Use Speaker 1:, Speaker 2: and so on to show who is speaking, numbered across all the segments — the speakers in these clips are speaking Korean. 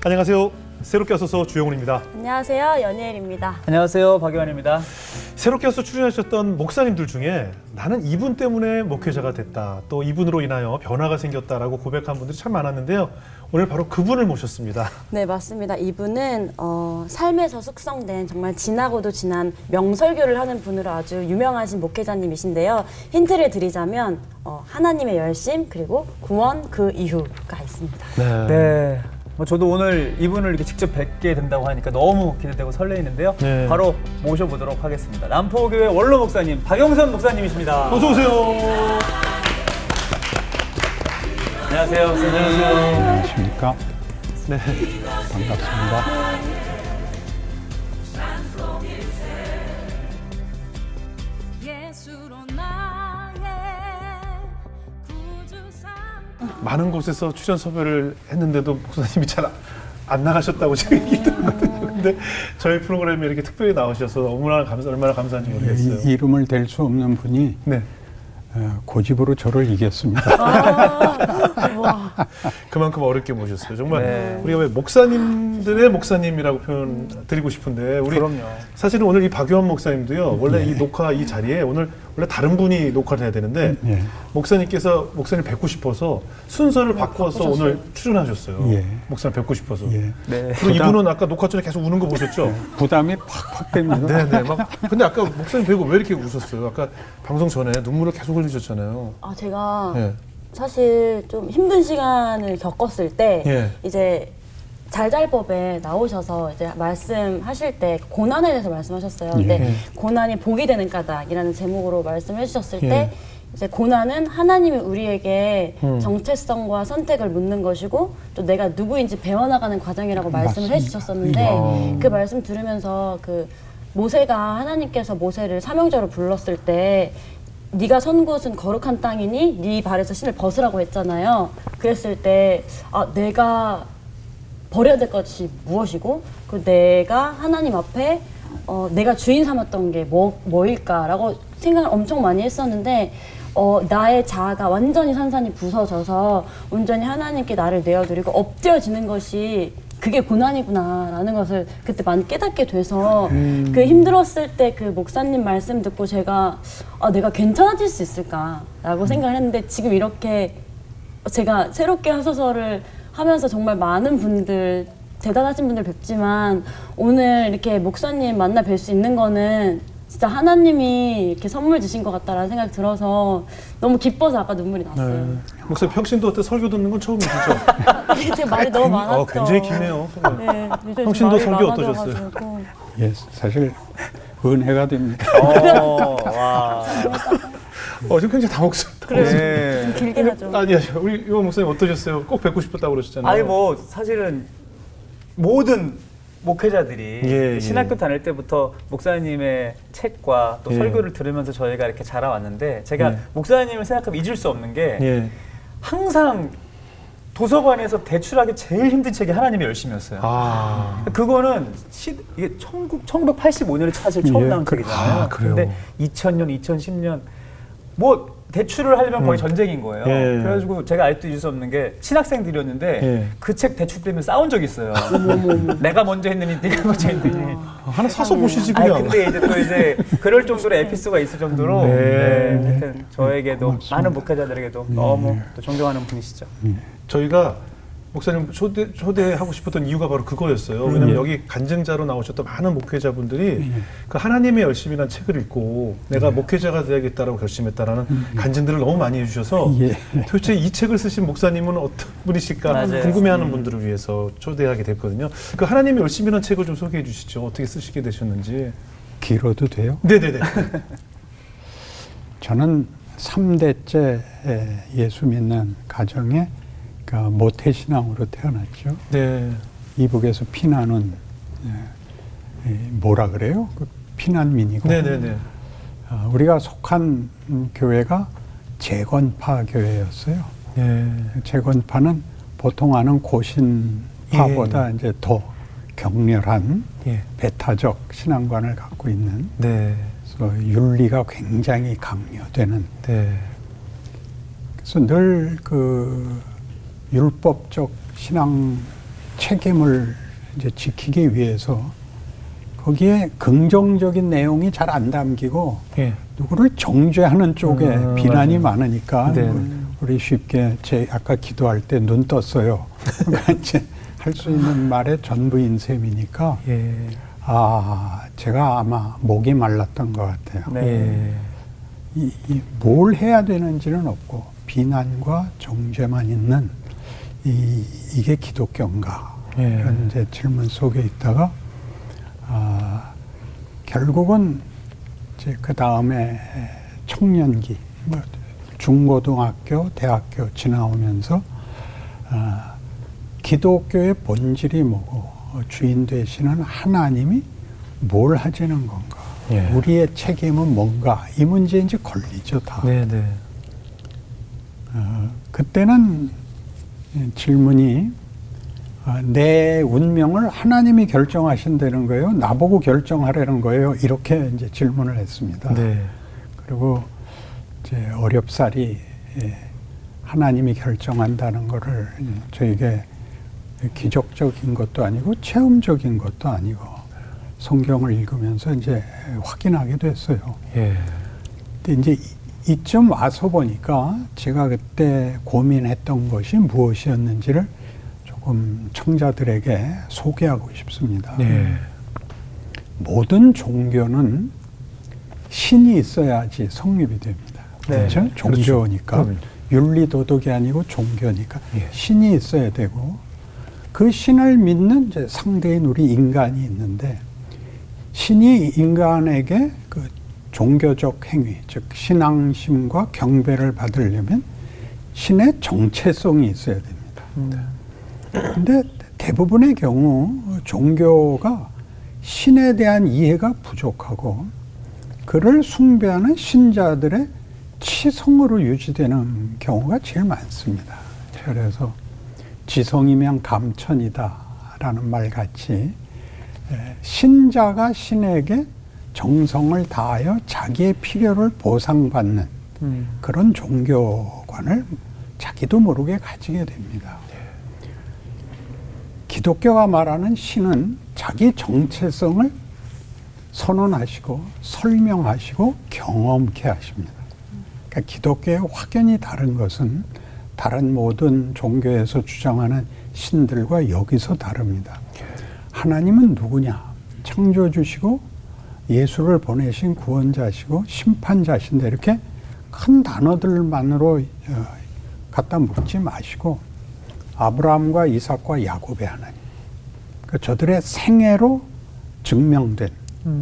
Speaker 1: 안녕하세요. 새롭게 와서 주영훈입니다.
Speaker 2: 안녕하세요. 연예일입니다.
Speaker 3: 안녕하세요. 박유환입니다.
Speaker 1: 새롭게 와서 출연하셨던 목사님들 중에 나는 이분 때문에 목회자가 됐다, 또 이분으로 인하여 변화가 생겼다라고 고백한 분들이 참 많았는데요. 오늘 바로 그분을 모셨습니다.
Speaker 2: 네, 맞습니다. 이분은 삶에서 숙성된 정말 진하고도 진한 명설교를 하는 분으로 아주 유명하신 목회자님이신데요. 힌트를 드리자면 하나님의 열심 그리고 구원 그 이유가 있습니다.
Speaker 3: 네. 저도 오늘 이분을 이렇게 직접 뵙게 된다고 하니까 너무 기대되고 설레이는데요.
Speaker 1: 네.
Speaker 3: 바로 모셔보도록 하겠습니다. 남포교회 원로 목사님 박영선 목사님이십니다.
Speaker 1: 어서 오세요.
Speaker 3: 안녕하세요. 안녕하세요.
Speaker 4: 안녕하십니까.
Speaker 1: 네.
Speaker 4: 반갑습니다.
Speaker 1: 많은 곳에서 출연 섭외를 했는데도 목사님이 잘 안 나가셨다고 제가 얘기 들었거든요. 근데 저희 프로그램에 이렇게 특별히 나오셔서 얼마나 감사한지 모르겠어요.
Speaker 4: 이름을 댈 수 없는 분이
Speaker 1: 네.
Speaker 4: 고집으로 저를 이겼습니다.
Speaker 2: 와.
Speaker 1: 그만큼 어렵게 모셨어요. 정말
Speaker 3: 네.
Speaker 1: 우리가 왜 목사님들의 목사님이라고 표현 드리고 싶은데 우리
Speaker 3: 그럼요.
Speaker 1: 사실은 오늘 이 박유환 목사님도요. 원래 이 녹화 이 자리에 오늘 원래 다른 분이 녹화를 해야 되는데
Speaker 4: 예.
Speaker 1: 목사님께서 목사님 뵙고 싶어서 순서를 바꿔서 오늘 출연하셨어요.
Speaker 4: 예.
Speaker 1: 목사님 뵙고 싶어서.
Speaker 4: 예.
Speaker 3: 네.
Speaker 1: 그리고 이분은 아까 녹화 전에 계속 우는 거 보셨죠?
Speaker 4: 부담이 팍팍 됩니다.
Speaker 1: 네네. 막 근데 아까 목사님 뵈고 왜 이렇게 웃었어요? 아까 방송 전에 눈물을 계속 흘리셨잖아요.
Speaker 2: 제가
Speaker 1: 예.
Speaker 2: 사실 좀 힘든 시간을 겪었을 때
Speaker 1: 예.
Speaker 2: 이제 잘잘법에 나오셔서 이제 말씀하실 때 고난에 대해서 말씀하셨어요. 근데
Speaker 1: 예.
Speaker 2: 고난이 복이 되는 까닭이라는 제목으로 말씀해 주셨을
Speaker 1: 예.
Speaker 2: 때 이제 고난은 하나님이 우리에게 정체성과 선택을 묻는 것이고 또 내가 누구인지 배워나가는 과정이라고 말씀을
Speaker 4: 맞습니다.
Speaker 2: 해주셨었는데 그 말씀 들으면서 그 모세가 하나님께서 모세를 사명자로 불렀을 때 네가 선 곳은 거룩한 땅이니 네 발에서 신을 벗으라고 했잖아요. 그랬을 때 내가 버려야 될 것이 무엇이고 그 내가 하나님 앞에 내가 주인 삼았던 게 뭐일까라고 생각을 엄청 많이 했었는데 나의 자아가 완전히 산산이 부서져서 온전히 하나님께 나를 내어드리고 엎드려지는 것이 그게 고난이구나라는 것을 그때 많이 깨닫게 돼서 그 힘들었을 때 그 목사님 말씀 듣고 제가 내가 괜찮아질 수 있을까라고 생각을 했는데 지금 이렇게 제가 새롭게 하소서를 하면서 정말 많은 분들 대단하신 분들 뵙지만 오늘 이렇게 목사님 만나 뵐 수 있는 거는 진짜 하나님이 이렇게 선물 주신 것 같다라는 생각이 들어서 너무 기뻐서 아까 눈물이 났어요.
Speaker 1: 네. 목사님 평신도 때 설교 듣는 건 처음이시죠?
Speaker 2: 제 말이 너무 많았죠.
Speaker 1: 굉장히 기네요.
Speaker 2: 네, 요즘
Speaker 1: 평신도
Speaker 2: 말이
Speaker 1: 설교
Speaker 2: 많아져가지고.
Speaker 1: 어떠셨어요?
Speaker 4: 예, 사실 은혜가 됩니다.
Speaker 3: 와.
Speaker 1: 지금 굉장히 당혹스럽다.
Speaker 3: 네.
Speaker 2: 좀 길게 하죠.
Speaker 1: 아니요, 우리 유원 목사님 어떠셨어요? 꼭 뵙고 싶었다고 그러셨잖아요.
Speaker 3: 아니 사실은 모든 목회자들이
Speaker 1: 예.
Speaker 3: 신학교 다닐 때부터 목사님의 책과 또
Speaker 1: 예.
Speaker 3: 설교를 들으면서 저희가 이렇게 자라왔는데 제가
Speaker 1: 예.
Speaker 3: 목사님을 생각하면 잊을 수 없는 게
Speaker 1: 예.
Speaker 3: 항상 도서관에서 대출하기 제일 힘든 책이 하나님의 열심이었어요. 그거는 이게 1985년에 사실 처음
Speaker 4: 예,
Speaker 3: 나온 책이잖아요.
Speaker 1: 그래요?
Speaker 3: 근데 2000년, 2010년 뭐 대출을 하려면 거의 전쟁인 거예요.
Speaker 1: 예.
Speaker 3: 그래가지고 제가 아직도 잊을 수 없는 게 신학생들이었는데
Speaker 1: 예.
Speaker 3: 그 책 대출 때문에 싸운 적이 있어요. 내가 먼저 했느니 네가 먼저 했느니.
Speaker 1: 하나 사서 보시지
Speaker 3: 아니
Speaker 1: 그냥.
Speaker 3: 근데 이제 또 이제 그럴 정도로 에피소드가 있을 정도로
Speaker 1: 네.
Speaker 3: 하여튼 저에게도
Speaker 4: 고맙습니다.
Speaker 3: 많은 목회자들에게도 너무 또 존경하는 분이시죠.
Speaker 1: 저희가 목사님 초대하고 싶었던 이유가 바로 그거였어요. 왜냐면
Speaker 4: 예.
Speaker 1: 여기 간증자로 나오셨던 많은 목회자분들이 그 하나님의 열심이라는 책을 읽고 내가 목회자가 되야겠다라고 결심했다라는 간증들을 너무 많이 해주셔서
Speaker 4: 예.
Speaker 1: 도대체 이 책을 쓰신 목사님은 어떤 분이실까
Speaker 3: 맞아요.
Speaker 1: 궁금해하는 분들을 위해서 초대하게 됐거든요. 그 하나님의 열심이라는 책을 좀 소개해 주시죠. 어떻게 쓰시게 되셨는지.
Speaker 4: 길어도 돼요?
Speaker 1: 네네네.
Speaker 4: 저는 3대째 예수 믿는 가정에 모태신앙으로 태어났죠.
Speaker 1: 네.
Speaker 4: 이북에서 피난은 뭐라 그래요? 그 피난민이고.
Speaker 1: 네네네.
Speaker 4: 우리가 속한 교회가 재건파 교회였어요.
Speaker 1: 네.
Speaker 4: 재건파는 보통 아는 고신파보다 이제 더 격렬한
Speaker 1: 예.
Speaker 4: 배타적 신앙관을 갖고 있는,
Speaker 1: 네.
Speaker 4: 그래서 윤리가 굉장히 강요되는.
Speaker 1: 네.
Speaker 4: 그래서 늘 그 율법적 신앙 책임을 이제 지키기 위해서 거기에 긍정적인 내용이 잘 안 담기고
Speaker 1: 예.
Speaker 4: 누구를 정죄하는 쪽에 비난이
Speaker 1: 맞아요.
Speaker 4: 많으니까
Speaker 1: 네.
Speaker 4: 우리 쉽게 제 아까 기도할 때 눈 떴어요. 그러니까 이제 할 수 있는 말의 전부인 셈이니까
Speaker 1: 예.
Speaker 4: 제가 아마 목이 말랐던 것 같아요.
Speaker 3: 네.
Speaker 1: 예.
Speaker 4: 뭘 해야 되는지는 없고 비난과 정죄만 있는 이게 기독교인가?
Speaker 1: 예.
Speaker 4: 이런 이제 질문 속에 있다가 결국은 이제 그 다음에 청년기, 뭐 중고등학교, 대학교 지나오면서 기독교의 본질이 뭐고 주인 되시는 하나님이 뭘 하시는 건가?
Speaker 1: 예.
Speaker 4: 우리의 책임은 뭔가? 이 문제에 이제 걸리죠, 다.
Speaker 1: 네네.
Speaker 4: 그때는 질문이 내 운명을 하나님이 결정하신다는 거예요? 나보고 결정하라는 거예요? 이렇게 이제 질문을 했습니다.
Speaker 1: 네.
Speaker 4: 그리고 이제 어렵사리 하나님이 결정한다는 거를 저에게 기적적인 것도 아니고 체험적인 것도 아니고 성경을 읽으면서 이제 확인하게 됐어요.
Speaker 1: 예.
Speaker 4: 근데 이제 이쯤 와서 보니까 제가 그때 고민했던 것이 무엇이었는지를 조금 청자들에게 소개하고 싶습니다.
Speaker 1: 네.
Speaker 4: 모든 종교는 신이 있어야지 성립이 됩니다.
Speaker 3: 네.
Speaker 4: 그렇죠? 종교니까.
Speaker 1: 그럼요.
Speaker 4: 윤리 도덕이 아니고 종교니까
Speaker 1: 예.
Speaker 4: 신이 있어야 되고 그 신을 믿는 이제 상대인 우리 인간이 있는데 신이 인간에게 그 종교적 행위, 즉 신앙심과 경배를 받으려면 신의 정체성이 있어야 됩니다. 근데 대부분의 경우 종교가 신에 대한 이해가 부족하고 그를 숭배하는 신자들의 치성으로 유지되는 경우가 제일 많습니다. 그래서 지성이면 감천이다라는 말 같이 신자가 신에게 정성을 다하여 자기의 필요를 보상받는 그런 종교관을 자기도 모르게 가지게 됩니다. 기독교가 말하는 신은 자기 정체성을 선언하시고 설명하시고 경험케 하십니다. 그러니까 기독교의 확연히 다른 것은 다른 모든 종교에서 주장하는 신들과 여기서 다릅니다. 하나님은 누구냐? 창조주시고 예수를 보내신 구원자시고 심판자신데 이렇게 큰 단어들만으로 갖다 묻지 마시고 아브라함과 이삭과 야곱의 하나님, 그러니까 저들의 생애로 증명된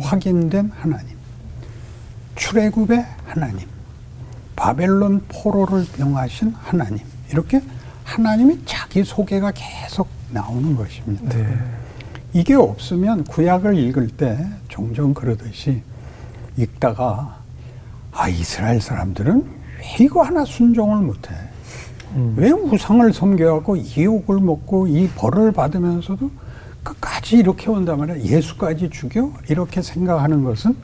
Speaker 4: 확인된 하나님, 출애굽의 하나님, 바벨론 포로를 명하신 하나님, 이렇게 하나님이 자기 소개가 계속 나오는 것입니다.
Speaker 1: 네.
Speaker 4: 이게 없으면 구약을 읽을 때 종종 그러듯이 읽다가 이스라엘 사람들은 왜 이거 하나 순종을 못해? 왜 우상을 섬겨하고 이 욕을 먹고 이 벌을 받으면서도 끝까지 이렇게 온단 말이야. 예수까지 죽여? 이렇게 생각하는 것은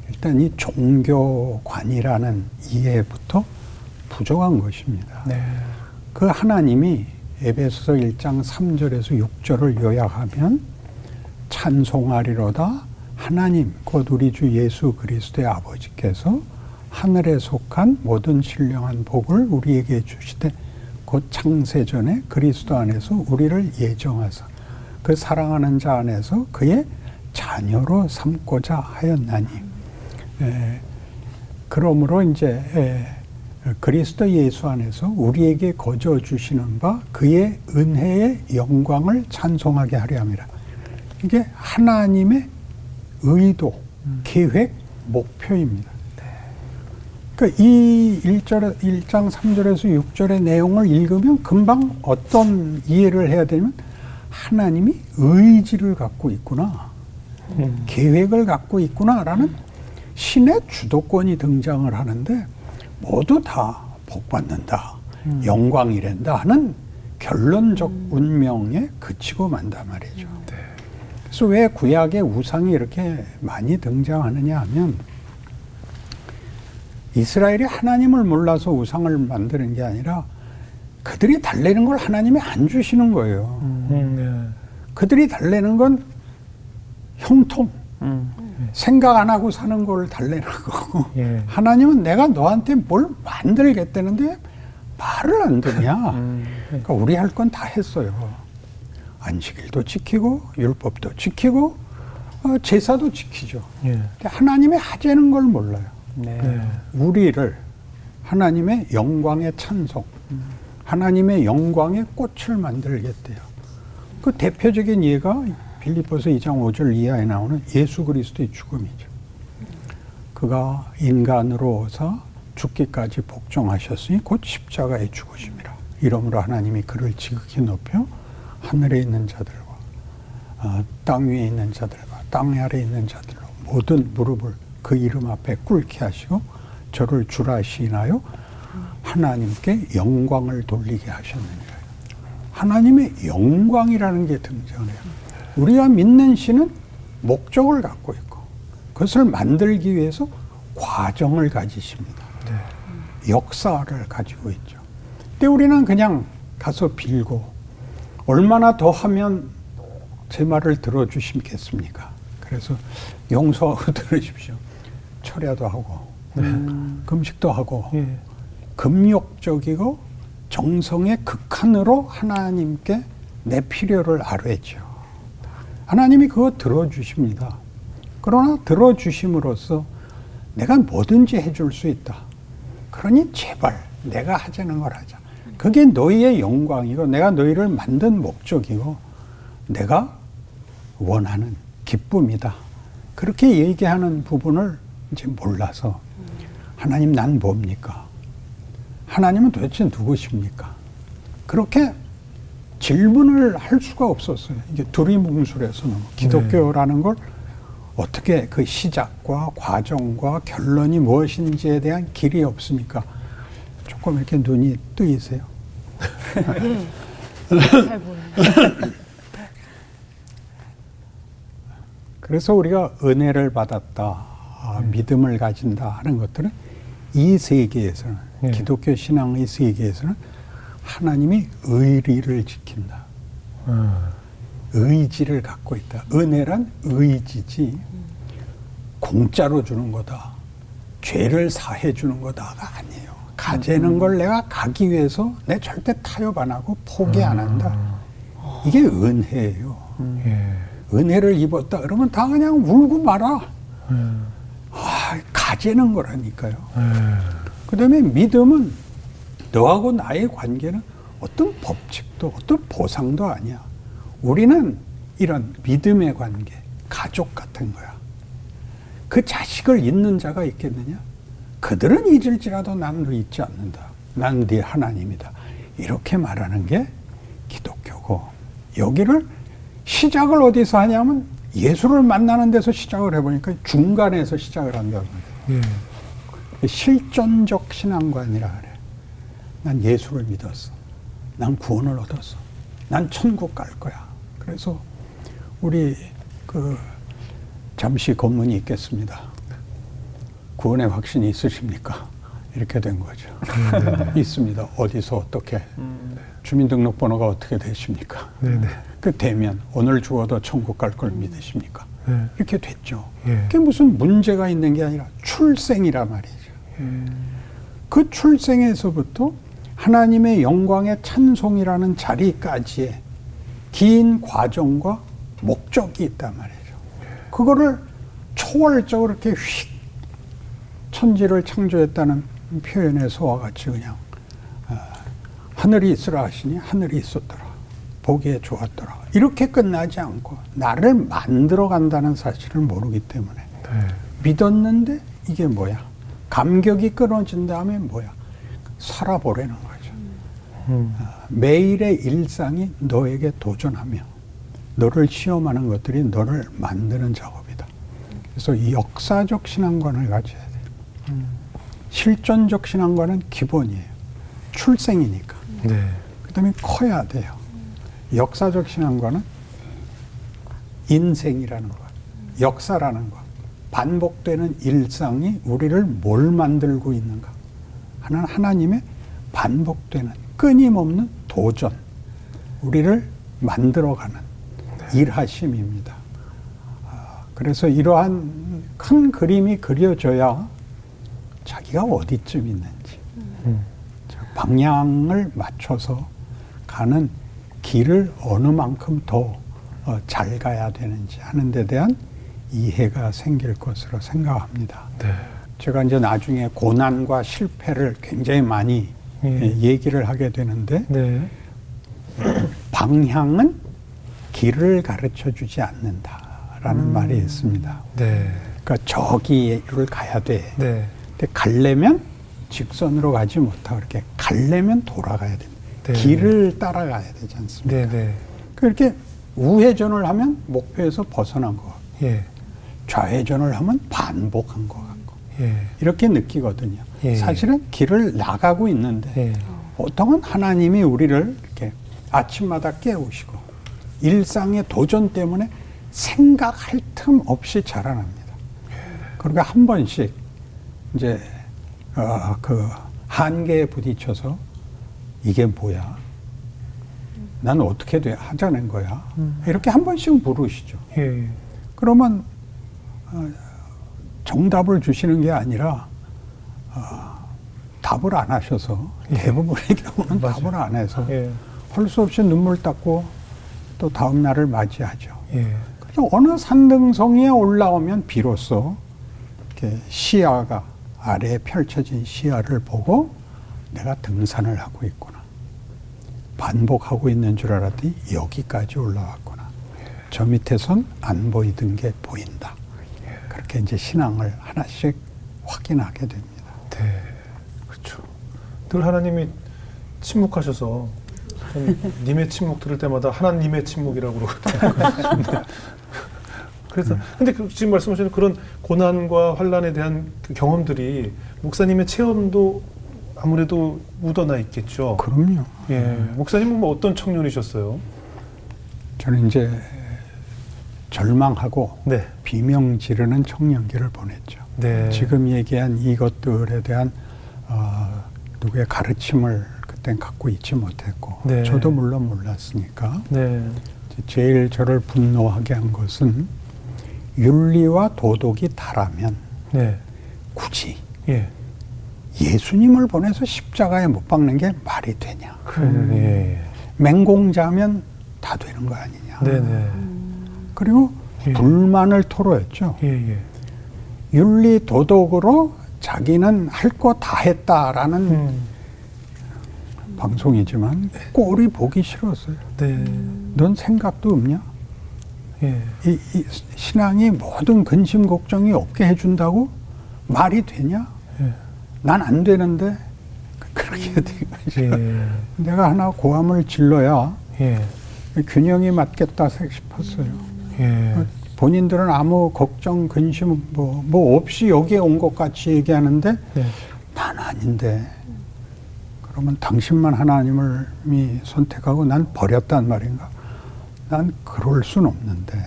Speaker 4: 일단 이 종교관이라는 이해부터 부족한 것입니다.
Speaker 1: 네.
Speaker 4: 그 하나님이 에베소서 1장 3절에서 6절을 요약하면 찬송하리로다 하나님 곧 우리 주 예수 그리스도의 아버지께서 하늘에 속한 모든 신령한 복을 우리에게 주시되 곧 창세전에 그리스도 안에서 우리를 예정하사 그 사랑하는 자 안에서 그의 자녀로 삼고자 하였나니 그러므로 이제 그리스도 예수 안에서 우리에게 거저 주시는 바 그의 은혜의 영광을 찬송하게 하려 함이라. 이게 하나님의 의도, 계획, 목표입니다. 그러니까 이 1장 3절에서 6절의 내용을 읽으면 금방 어떤 이해를 해야 되냐면 하나님이 의지를 갖고 있구나, 계획을 갖고 있구나라는 신의 주도권이 등장을 하는데 모두 다 복받는다, 영광이란다 하는 결론적 운명에 그치고 만단 말이죠. 그래서 왜 구약에 우상이 이렇게 많이 등장하느냐 하면 이스라엘이 하나님을 몰라서 우상을 만드는 게 아니라 그들이 달래는 걸 하나님이 안 주시는 거예요.
Speaker 1: 네.
Speaker 4: 그들이 달래는 건 형통, 생각 안 하고 사는 걸 달래는 거고
Speaker 1: 예.
Speaker 4: 하나님은 내가 너한테 뭘 만들겠다는데 말을 안 듣냐. 그러니까 우리 할 건 다 했어요. 안식일도 지키고 율법도 지키고 제사도 지키죠.
Speaker 1: 예.
Speaker 4: 하나님의 하자는 걸 몰라요.
Speaker 3: 네.
Speaker 1: 네.
Speaker 4: 우리를 하나님의 영광의 찬송, 하나님의 영광의 꽃을 만들겠대요. 그 대표적인 예가 빌립보서 2장 5절 이하에 나오는 예수 그리스도의 죽음이죠. 그가 인간으로 오사 죽기까지 복종하셨으니 곧 십자가의 죽으심이라. 이러므로 하나님이 그를 지극히 높여 하늘에 있는 자들과 땅 위에 있는 자들과 땅 아래에 있는 자들로 모든 무릎을 그 이름 앞에 꿇게 하시고 저를 주라 시인하여 하나님께 영광을 돌리게 하셨느니라. 하나님의 영광이라는 게 등장해요. 우리가 믿는 신은 목적을 갖고 있고 그것을 만들기 위해서 과정을 가지십니다. 역사를 가지고 있죠. 근데 우리는 그냥 가서 빌고 얼마나 더 하면 제 말을 들어주시겠습니까? 그래서 용서하고 들으십시오. 철야도 하고 금식도 하고
Speaker 1: 예.
Speaker 4: 금욕적이고 정성의 극한으로 하나님께 내 필요를 아뢰죠. 하나님이 그거 들어주십니다. 그러나 들어주심으로써 내가 뭐든지 해줄 수 있다. 그러니 제발 내가 하자는 걸 하자. 그게 너희의 영광이고 내가 너희를 만든 목적이고 내가 원하는 기쁨이다. 그렇게 얘기하는 부분을 이제 몰라서 하나님 난 뭡니까? 하나님은 도대체 누구십니까? 그렇게 질문을 할 수가 없었어요. 이게 두리뭉술해서 너무 기독교라는 걸 어떻게 그 시작과 과정과 결론이 무엇인지에 대한 길이 없으니까 조금 이렇게 눈이 뜨이세요.
Speaker 2: 잘 보여요.
Speaker 4: 그래서 우리가 은혜를 받았다, 믿음을 가진다 하는 것들은 이 세계에서는
Speaker 1: 네.
Speaker 4: 기독교 신앙의 세계에서는 하나님이 의리를 지킨다. 의지를 갖고 있다. 은혜란 의지지 공짜로 주는 거다. 죄를 사해 주는 거다가 아니에요. 가재는 걸 내가 가기 위해서 내 절대 타협 안 하고 포기 안 한다. 이게 은혜예요.
Speaker 1: 예.
Speaker 4: 은혜를 입었다 그러면 다 그냥 울고 말아. 가재는 거라니까요. 그 다음에 믿음은 너하고 나의 관계는 어떤 법칙도 어떤 보상도 아니야. 우리는 이런 믿음의 관계, 가족 같은 거야. 그 자식을 잊는 자가 있겠느냐? 그들은 잊을지라도 나는 잊지 않는다. 나는 네 하나님이다. 이렇게 말하는 게 기독교고, 여기를 시작을 어디서 하냐면 예수를 만나는 데서 시작을 해보니까 중간에서 시작을 한다고 합니다.
Speaker 1: 예.
Speaker 4: 실존적 신앙관이라 그래. 난 예수를 믿었어. 난 구원을 얻었어. 난 천국 갈 거야. 그래서 우리 잠시 검문이 있겠습니다. 구원의 확신이 있으십니까? 이렇게 된 거죠. 있습니다. 어디서 어떻게? 주민등록번호가 어떻게 되십니까?
Speaker 1: 네네.
Speaker 4: 그 되면 오늘 죽어도 천국 갈 걸 믿으십니까?
Speaker 1: 네.
Speaker 4: 이렇게 됐죠.
Speaker 1: 예.
Speaker 4: 그게 무슨 문제가 있는 게 아니라 출생이란 말이죠. 그 출생에서부터 하나님의 영광의 찬송이라는 자리까지의 긴 과정과 목적이 있단 말이죠. 그거를 초월적으로 이렇게 휙 천지를 창조했다는 표현에서와 같이 그냥 하늘이 있으라 하시니 하늘이 있었더라. 보기에 좋았더라. 이렇게 끝나지 않고 나를 만들어 간다는 사실을 모르기 때문에
Speaker 1: 네.
Speaker 4: 믿었는데 이게 뭐야? 감격이 끊어진 다음에 뭐야? 살아보라는 거죠. 매일의 일상이 너에게 도전하며 너를 시험하는 것들이 너를 만드는 작업이다. 그래서 이 역사적 신앙관을 가져야 돼요. 실존적 신앙관은 기본이에요. 출생이니까.
Speaker 1: 네.
Speaker 4: 그 다음에 커야 돼요. 역사적 신앙관은 인생이라는 것, 역사라는 것, 반복되는 일상이 우리를 뭘 만들고 있는가 하는 하나님의 반복되는 끊임없는 도전, 우리를 만들어가는 일하심입니다. 그래서 이러한 큰 그림이 그려져야 자기가 어디쯤 있는지 방향을 맞춰서 가는 길을 어느 만큼 더 잘 가야 되는지 하는 데 대한 이해가 생길 것으로 생각합니다.
Speaker 1: 네.
Speaker 4: 제가 이제 나중에 고난과 실패를 굉장히 많이 얘기를 하게 되는데
Speaker 1: 네.
Speaker 4: 방향은 길을 가르쳐 주지 않는다라는 말이 있습니다.
Speaker 1: 네.
Speaker 4: 그러니까 저기를 가야 돼.
Speaker 1: 네.
Speaker 4: 근데 가려면 직선으로 가지 못하고 이렇게 가려면 돌아가야 됩니다.
Speaker 1: 네.
Speaker 4: 길을 따라가야 되지 않습니까?
Speaker 1: 네. 네.
Speaker 4: 그렇게 우회전을 하면 목표에서 벗어난 것 같고
Speaker 1: 예.
Speaker 4: 좌회전을 하면 반복한 것 같고
Speaker 1: 예.
Speaker 4: 이렇게 느끼거든요.
Speaker 1: 예.
Speaker 4: 사실은 길을 나가고 있는데
Speaker 1: 예.
Speaker 4: 보통은 하나님이 우리를 이렇게 아침마다 깨우시고 일상의 도전 때문에 생각할 틈 없이 자라납니다. 그러니까 한 번씩 이제 그 한계에 부딪혀서 이게 뭐야? 난 어떻게 하자는 거야? 이렇게 한 번씩 물으시죠.
Speaker 1: 예.
Speaker 4: 그러면 정답을 주시는 게 아니라 답을 안 하셔서 대부분의 경우는
Speaker 1: 맞아요.
Speaker 4: 답을 안 해서
Speaker 1: 예.
Speaker 4: 할 수 없이 눈물 닦고 또 다음 날을 맞이하죠.
Speaker 1: 예.
Speaker 4: 그래서 어느 산등성이에 올라오면 비로소 이렇게 시야가 아래에 펼쳐진 시야를 보고 내가 등산을 하고 있구나. 반복하고 있는 줄 알았더니 여기까지 올라왔구나. 저 밑에선 안 보이던 게 보인다. 그렇게 이제 신앙을 하나씩 확인하게 됩니다.
Speaker 1: 네. 그렇죠. 늘 하나님이 침묵하셔서 전 님의 침묵 들을 때마다 하나님의 침묵이라고 그러거든요. 그래서 근데 지금 말씀하시는 그런 고난과 환난에 대한 그 경험들이 목사님의 체험도 아무래도 묻어나 있겠죠.
Speaker 4: 그럼요.
Speaker 1: 예. 목사님은 뭐 어떤 청년이셨어요?
Speaker 4: 저는 이제 절망하고
Speaker 1: 네.
Speaker 4: 비명 지르는 청년기를 보냈죠.
Speaker 1: 네.
Speaker 4: 지금 얘기한 이것들에 대한 누구의 가르침을 그땐 갖고 있지 못했고
Speaker 1: 네.
Speaker 4: 저도 물론 몰랐으니까
Speaker 1: 네.
Speaker 4: 제일 저를 분노하게 한 것은 윤리와 도덕이 다라면
Speaker 1: 네.
Speaker 4: 굳이
Speaker 1: 예.
Speaker 4: 예수님을 보내서 십자가에 못 박는 게 말이 되냐.
Speaker 1: 예.
Speaker 4: 맹공자면 다 되는 거 아니냐.
Speaker 1: 네네.
Speaker 4: 그리고
Speaker 1: 예.
Speaker 4: 불만을 토로했죠.
Speaker 1: 예. 예.
Speaker 4: 윤리 도덕으로 자기는 할 거 다 했다라는 방송이지만 꼴이 보기 싫었어요.
Speaker 1: 네.
Speaker 4: 넌 생각도 없냐?
Speaker 1: 예.
Speaker 4: 이 신앙이 모든 근심 걱정이 없게 해준다고 말이 되냐?
Speaker 1: 예.
Speaker 4: 난 안 되는데 그렇게 된 거죠.
Speaker 1: 예.
Speaker 4: 내가 하나 고함을 질러야
Speaker 1: 예.
Speaker 4: 균형이 맞겠다 싶었어요.
Speaker 1: 예.
Speaker 4: 본인들은 아무 걱정, 근심 뭐 없이 여기에 온 것 같이 얘기하는데
Speaker 1: 네.
Speaker 4: 난 아닌데 그러면 당신만 하나님을 선택하고 난 버렸단 말인가? 난 그럴 순 없는데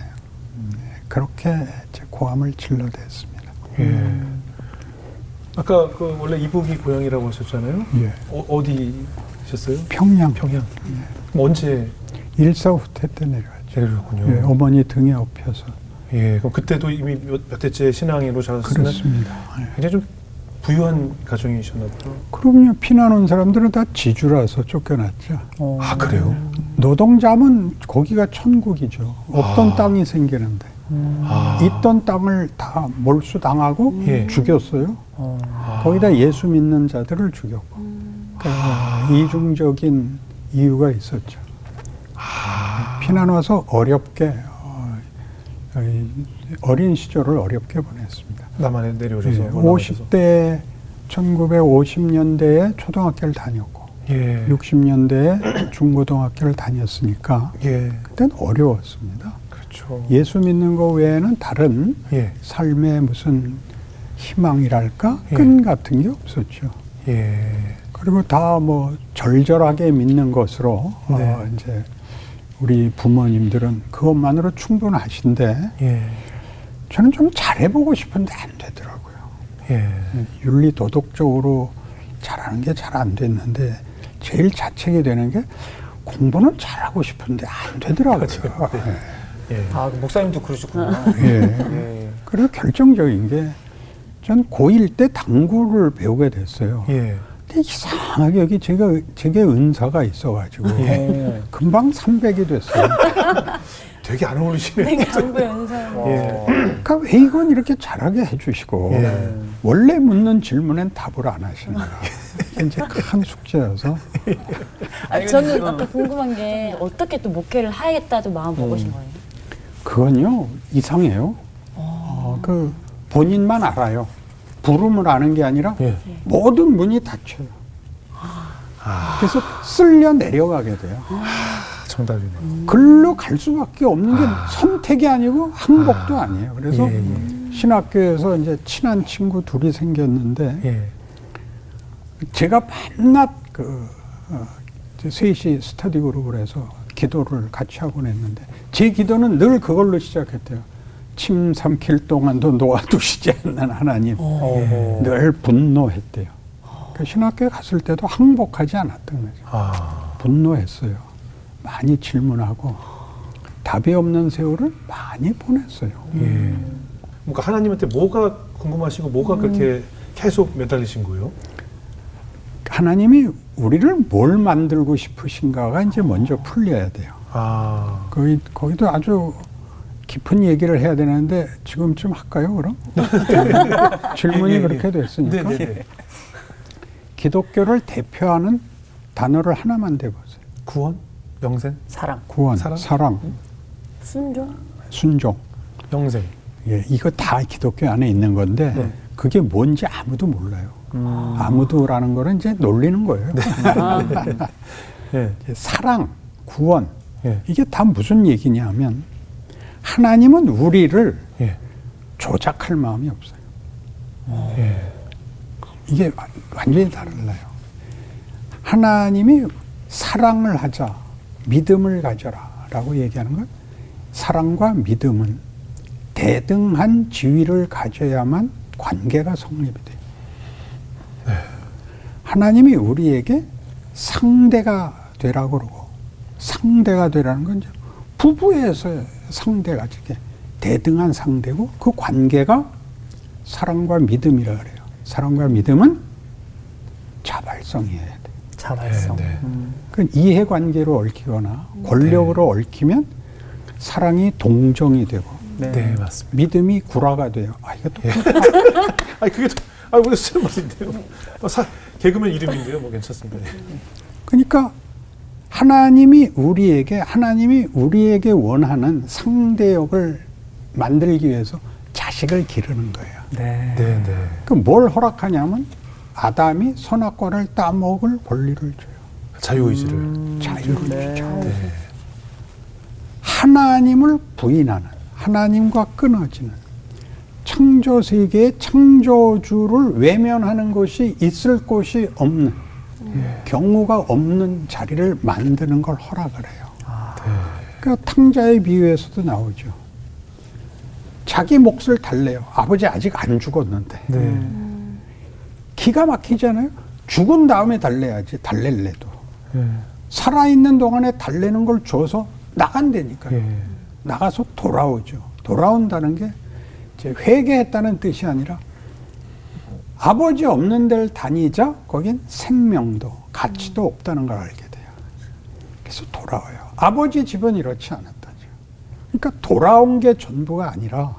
Speaker 4: 그렇게 제 고함을 질러댔습니다.
Speaker 1: 예. 아까 그 원래 이북이 고향이라고 하셨잖아요.
Speaker 4: 예.
Speaker 1: 어디셨어요?
Speaker 4: 평양.
Speaker 1: 평양. 그럼 언제
Speaker 4: 일사 후퇴 때 내려왔죠.
Speaker 1: 내려오셨군요.
Speaker 4: 예, 어머니 등에 업혀서.
Speaker 1: 예. 그럼 그때도 이미 몇 대째 신앙인으로 자랐으면
Speaker 4: 그렇습니다. 예.
Speaker 1: 굉장히 좀 부유한 가정이셨나 보죠.
Speaker 4: 그럼요. 피난 온 사람들은 다 지주라서 쫓겨났죠.
Speaker 1: 아 그래요?
Speaker 4: 노동자면 거기가 천국이죠. 없던 땅이 생기는데 있던 땅을 다 몰수당하고
Speaker 1: 예.
Speaker 4: 죽였어요. 거기다 예수 믿는 자들을 죽였고 그러니까 이중적인 이유가 있었죠. 피난 와서 어렵게 어린 시절을 어렵게 보냈습니다.
Speaker 1: 남한에 내려오셔서.
Speaker 4: 예, 50대 1950년대에 초등학교를 다녔고
Speaker 1: 예.
Speaker 4: 60년대에 중고등학교를 다녔으니까
Speaker 1: 예.
Speaker 4: 그때는 어려웠습니다.
Speaker 1: 그렇죠.
Speaker 4: 예수 믿는 거 외에는 다른
Speaker 1: 예.
Speaker 4: 삶의 무슨 희망이랄까
Speaker 1: 예.
Speaker 4: 끈 같은 게 없었죠.
Speaker 1: 예.
Speaker 4: 그리고 다 뭐 절절하게 믿는 것으로
Speaker 1: 네.
Speaker 4: 이제 우리 부모님들은 그것만으로 충분하신데
Speaker 1: 예.
Speaker 4: 저는 좀 잘해보고 싶은데 안 되더라고요.
Speaker 1: 예.
Speaker 4: 윤리 도덕적으로 잘하는 게 잘 안 됐는데 제일 자책이 되는 게 공부는 잘하고 싶은데 안 되더라고요.
Speaker 1: 그렇죠. 네. 예.
Speaker 3: 아, 그 목사님도 그러셨구나.
Speaker 4: 예.
Speaker 3: 예.
Speaker 4: 그리고 결정적인 게 전 고1 때 당구를 배우게 됐어요.
Speaker 1: 예.
Speaker 4: 근데 이상하게 여기 제게 은사가 있어가지고
Speaker 3: 예.
Speaker 4: 금방 300이 됐어요.
Speaker 1: 되게 안 어울리시네요.
Speaker 2: 네, 강부 연상.
Speaker 1: 예.
Speaker 4: 그러니까 왜 이건 이렇게 잘하게 해주시고
Speaker 1: 예.
Speaker 4: 원래 묻는 질문엔 답을 안 하시는가. 이게 이제 큰 숙제여서
Speaker 3: 아니,
Speaker 2: 저는
Speaker 3: 근데,
Speaker 2: 아까 궁금한 게 어떻게 또 목회를 하겠다도 마음 먹으신 거예요?
Speaker 4: 그건요 이상해요. 그 본인만 알아요. 부름을 아는 게 아니라
Speaker 1: 예.
Speaker 4: 모든 문이 닫혀요. 그래서 쓸려 내려가게 돼요.
Speaker 1: 정답이네.
Speaker 4: 글로 갈 수밖에 없는 게 선택이 아니고 항복도 아니에요. 그래서
Speaker 1: 예, 예.
Speaker 4: 신학교에서 이제 친한 친구 둘이 생겼는데
Speaker 1: 예.
Speaker 4: 제가 밤낮 이제 셋이 스터디 그룹을 해서 기도를 같이 하곤 했는데 제 기도는 늘 그걸로 시작했대요. 침 삼킬 동안도 놓아두시지 않는 하나님. 늘 분노했대요. 그 신학교에 갔을 때도 항복하지 않았던 거죠.
Speaker 1: 아.
Speaker 4: 분노했어요. 많이 질문하고 답이 없는 세월을 많이 보냈어요.
Speaker 1: 예. 그러니까 하나님한테 뭐가 궁금하시고 뭐가 그렇게 계속 매달리신 거예요?
Speaker 4: 하나님이 우리를 뭘 만들고 싶으신가가 이제 먼저 풀려야 돼요.
Speaker 1: 아.
Speaker 4: 거기도 아주 깊은 얘기를 해야 되는데 지금쯤 할까요, 그럼? 질문이
Speaker 1: 예, 예,
Speaker 4: 그렇게
Speaker 1: 예.
Speaker 4: 됐으니까.
Speaker 1: 네네네.
Speaker 4: 기독교를 대표하는 단어를 하나만 대보세요.
Speaker 1: 구원? 영생?
Speaker 3: 사랑.
Speaker 4: 구원,
Speaker 1: 사랑?
Speaker 4: 사랑,
Speaker 2: 순종?
Speaker 4: 순종.
Speaker 1: 영생.
Speaker 4: 예, 이거 다 기독교 안에 있는 건데
Speaker 1: 네.
Speaker 4: 그게 뭔지 아무도 몰라요. 아무도라는 거는 이제 놀리는 거예요.
Speaker 1: 예.
Speaker 4: 사랑, 구원,
Speaker 1: 예.
Speaker 4: 이게 다 무슨 얘기냐 하면 하나님은 우리를
Speaker 1: 예.
Speaker 4: 조작할 마음이 없어요.
Speaker 1: 예.
Speaker 4: 이게 완전히 달라요. 하나님이 사랑을 하자, 믿음을 가져라 라고 얘기하는 건 사랑과 믿음은 대등한 지위를 가져야만 관계가 성립이 돼요. 하나님이 우리에게 상대가 되라고 그러고 상대가 되라는 건 이제 부부에서의 상대가 이렇게 대등한 상대고 그 관계가 사랑과 믿음이라 그래요. 사랑과 믿음은 자발성이어야 돼요.
Speaker 3: 자발성.
Speaker 1: 네, 네.
Speaker 4: 그 이해관계로 얽히거나 권력으로 얽히면 사랑이 동정이 되고
Speaker 3: 네.
Speaker 1: 네, 맞습니다.
Speaker 4: 믿음이 구라가 돼요. 아, 이거 또
Speaker 1: 아니, 그게 또, 아, 왜 쓰는 말인데요? 개그맨 이름인데요, 뭐 괜찮습니다.
Speaker 4: 그러니까 하나님이 우리에게 원하는 상대역을 만들기 위해서 자식을 기르는 거예요.
Speaker 3: 네.
Speaker 1: 네, 네.
Speaker 4: 그 뭘 허락하냐면 아담이 선악과를 따먹을 권리를 줘요.
Speaker 1: 자유의지를.
Speaker 4: 자유를
Speaker 3: 네.
Speaker 4: 주죠.
Speaker 1: 네.
Speaker 4: 하나님을 부인하는, 하나님과 끊어지는 창조 세계의 창조주를 외면하는 것이 있을 곳이 없는 경우가 없는 자리를 만드는 걸 허락을 해요. 그러니까 탕자의 비유에서도 나오죠. 자기 몫을 달래요. 아버지 아직 안 죽었는데.
Speaker 1: 네.
Speaker 4: 기가 막히잖아요. 죽은 다음에 달래야지, 달랠래도.
Speaker 1: 예.
Speaker 4: 살아있는 동안에 달래는 걸 줘서 나간다니까요.
Speaker 1: 예.
Speaker 4: 나가서 돌아오죠. 돌아온다는 게 이제 회개했다는 뜻이 아니라 아버지 없는 데를 다니자 거긴 생명도 가치도 없다는 걸 알게 돼요. 그래서 돌아와요. 아버지 집은 이렇지 않았다죠. 그러니까 돌아온 게 전부가 아니라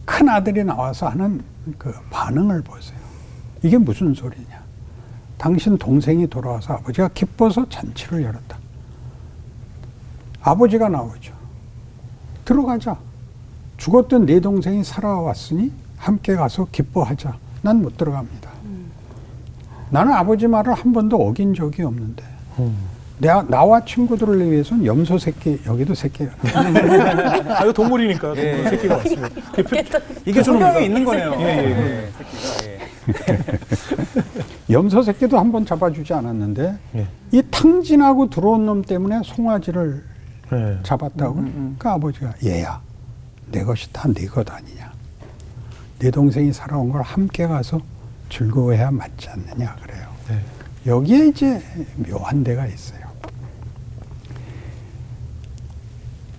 Speaker 4: 큰 아들이 나와서 하는 그 반응을 보세요. 이게 무슨 소리냐. 당신 동생이 돌아와서 아버지가 기뻐서 잔치를 열었다. 아버지가 나오죠. 들어가자. 죽었던 네 동생이 살아왔으니 함께 가서 기뻐하자. 난 못 들어갑니다. 나는 아버지 말을 한 번도 어긴 적이 없는데 나와 친구들을 위해서는 염소 새끼, 여기도 새끼가
Speaker 1: 아, 이거 동물이니까 동물 새끼가 맞습니다.
Speaker 3: 이게 성경에 있는 거네요.
Speaker 1: 예, 예.
Speaker 3: 네, 새끼가. 예.
Speaker 4: 염소 새끼도 한 번 잡아주지 않았는데
Speaker 1: 예.
Speaker 4: 이 탕진하고 들어온 놈 때문에 송아지를
Speaker 1: 예.
Speaker 4: 잡았다고. 그러니까 아버지가 얘야, 내 것이 다 네 것 아니냐. 내 동생이 살아온 걸 함께 가서 즐거워해야 맞지 않느냐 그래요.
Speaker 1: 네.
Speaker 4: 여기에 이제 묘한 데가 있어요.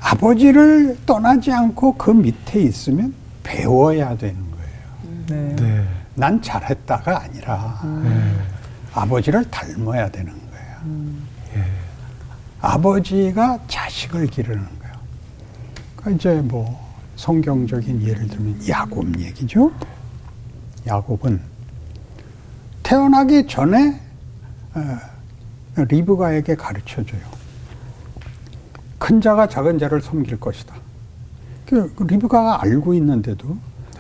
Speaker 4: 아버지를 떠나지 않고 그 밑에 있으면 배워야 되는 거예요.
Speaker 3: 네.
Speaker 1: 네.
Speaker 4: 난 잘했다가 아니라
Speaker 1: 네.
Speaker 4: 아버지를 닮아야 되는 거예요.
Speaker 1: 예.
Speaker 4: 아버지가 자식을 기르는 거예요. 그러니까 이제 뭐 성경적인 예를 들면 야곱 얘기죠. 야곱은 태어나기 전에 리브가에게 가르쳐줘요. 큰 자가 작은 자를 섬길 것이다. 그 리브가가 알고 있는데도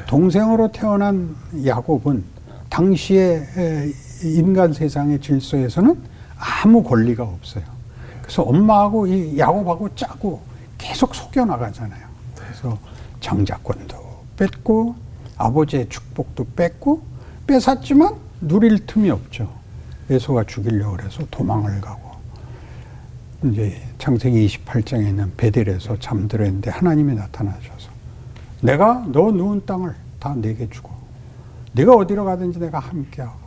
Speaker 4: 동생으로 태어난 야곱은 당시의 인간 세상의 질서에서는 아무 권리가 없어요. 그래서 엄마하고 이 야곱하고 짜고 계속 속여나가잖아요. 그래서 장자권도 뺏고 아버지의 축복도 뺏고 뺏었지만 누릴 틈이 없죠. 에서가 죽이려고 해서 도망을 가고 이제 창세기 28장에 있는 베델에서 잠들었는데 하나님이 나타나셔서 내가 너 누운 땅을 다 내게 주고 네가 어디로 가든지 내가 함께하고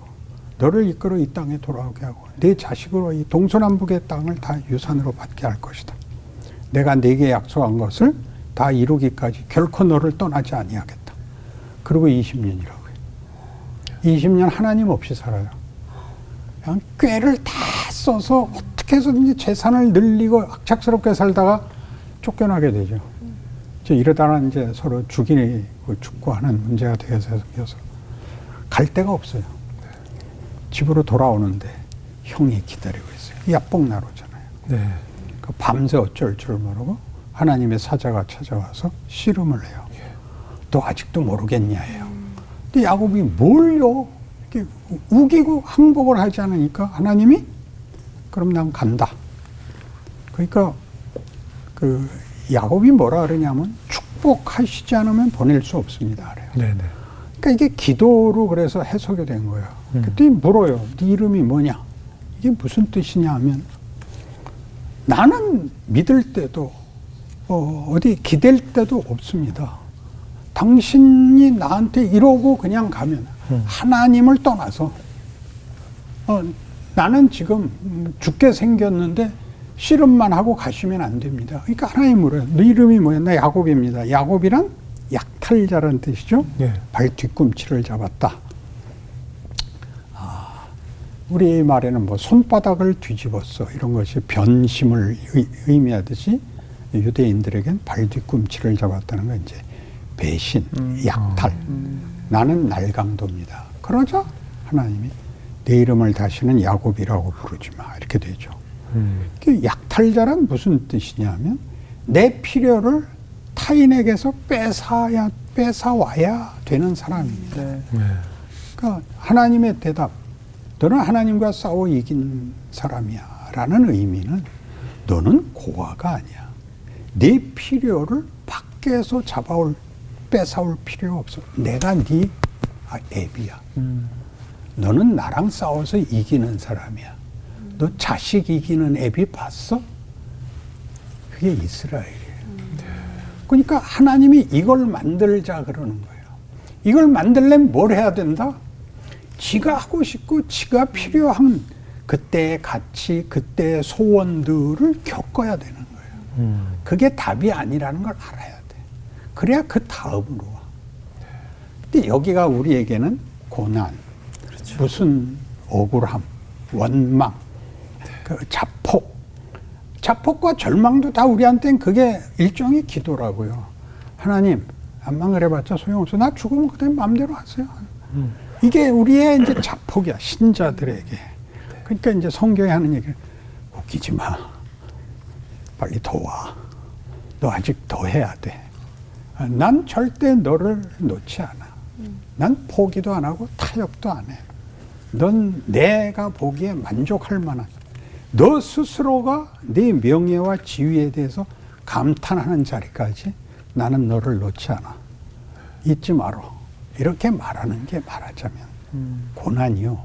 Speaker 4: 너를 이끌어 이 땅에 돌아오게 하고 네 자식으로 이 동서남북의 땅을 다 유산으로 받게 할 것이다. 내가 네게 약속한 것을 다 이루기까지 결코 너를 떠나지 아니하겠다. 그리고 20년이라고 해요. 20년 하나님 없이 살아요. 그냥 꾀를 다 써서 어떻게 해서든지 재산을 늘리고 악착스럽게 살다가 쫓겨나게 되죠. 이제 이러다가 이제 서로 죽고 하는 문제가 되어서 갈 데가 없어요. 집으로 돌아오는데 형이 기다리고 있어요. 야복나루잖아요.
Speaker 1: 네.
Speaker 4: 그 밤새 어쩔 줄 모르고 하나님의 사자가 찾아와서 씨름을 해요. 너 아직도 모르겠냐예요. 근데 야곱이 뭘요? 이렇게 우기고 항복을 하지 않으니까 하나님이 그럼 난 간다. 그러니까 그 야곱이 뭐라 그러냐면 축복하시지 않으면 보낼 수 없습니다. 그래요.
Speaker 1: 네네.
Speaker 4: 그러니까 이게 기도로 그래서 해석이 된 거예요. 그때 물어요. 네 이름이 뭐냐? 이게 무슨 뜻이냐 하면 나는 믿을 때도 어디 기댈 때도 없습니다. 당신이 나한테 이러고 그냥 가면 하나님을 떠나서 나는 지금 죽게 생겼는데 씨름만 하고 가시면 안 됩니다. 그러니까 하나님 물어요. 너 이름이 뭐야? 나 야곱입니다. 야곱이란 약탈자라는 뜻이죠.
Speaker 1: 네.
Speaker 4: 발 뒤꿈치를 잡았다. 우리 말에는 뭐 손바닥을 뒤집었어 이런 것이 변심을 의미하듯이 유대인들에겐 발 뒤꿈치를 잡았다는 건 이제 배신, 약탈. 나는 날강도입니다. 그러자 하나님이 내 이름을 다시는 야곱이라고 부르지 마 이렇게 되죠. 그 약탈자란 무슨 뜻이냐면 내 필요를 타인에게서 뺏어와야 되는 사람입니다.
Speaker 3: 네.
Speaker 1: 네.
Speaker 4: 그러니까 하나님의 대답, 너는 하나님과 싸워 이긴 사람이야 라는 의미는 너는 고아가 아니야. 네 필요를 밖에서 뺏어올 필요 없어. 내가 네 애비야. 너는 나랑 싸워서 이기는 사람이야. 너 자식 이기는 애비 봤어? 그게 이스라엘이에요. 그러니까 하나님이 이걸 만들자 그러는 거예요. 이걸 만들려면 뭘 해야 된다? 지가 하고 싶고 지가 필요한 그때의 가치, 그때의 소원들을 겪어야 되는 거예요. 그게 답이 아니라는 걸 알아야 돼. 그래야 그 다음으로 와. 근데 여기가 우리에게는 고난, 무슨 억울함, 원망, 그 자폭과 절망도 다 우리한테는 그게 일종의 기도라고요. 하나님, 암만 그래봤자 소용없어. 나 죽으면 그냥 마음대로 하세요. 이게 우리의 이제 자폭이야, 신자들에게. 그러니까 이제 성경에 하는 얘기를 웃기지 마. 빨리 더 와. 너 아직 더 해야 돼. 난 절대 너를 놓지 않아. 난 포기도 안 하고 타협도 안 해. 넌 내가 보기에 만족할 만한 너 스스로가 네 명예와 지위에 대해서 감탄하는 자리까지 나는 너를 놓지 않아. 잊지 마라. 이렇게 말하는 게 말하자면 고난이요.